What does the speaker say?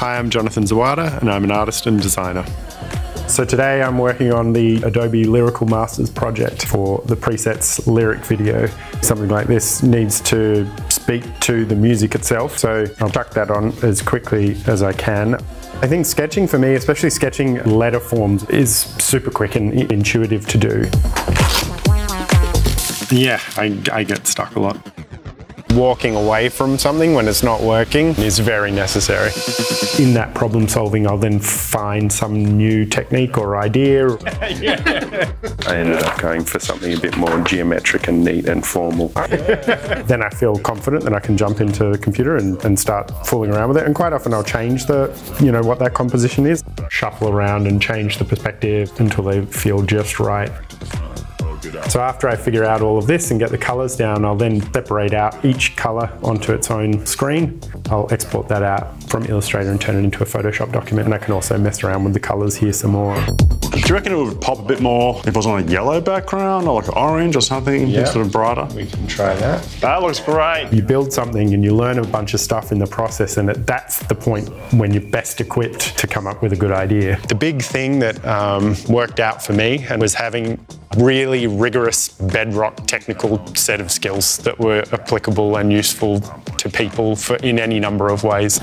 Hi, I'm Jonathan Zawada and I'm an artist and designer. So today I'm working on the Adobe Lyrical Masters project for the presets lyric video. Something like this needs to speak to the music itself, so I'll chuck that on as quickly as I can. I think sketching for me, especially sketching letter forms, is super quick and intuitive to do. Yeah, I get stuck a lot. Walking away from something when it's not working is very necessary. In that problem solving, I'll then find some new technique or idea. I ended up going for something a bit more geometric and neat and formal. Then I feel confident that I can jump into the computer and start fooling around with it. And quite often I'll change what that composition is. Shuffle around and change the perspective until they feel just right. So after I figure out all of this and get the colors down, I'll then separate out each color onto its own screen. I'll export that out from Illustrator and turn it into a Photoshop document, and I can also mess around with the colors here some more. Do you reckon it would pop a bit more if it was on a yellow background or like an orange or something, sort of brighter? We can try that. That looks great. You build something and you learn a bunch of stuff in the process, and that's the point when you're best equipped to come up with a good idea. The big thing that worked out for me was having really rigorous bedrock technical set of skills that were applicable and useful to people in any number of ways.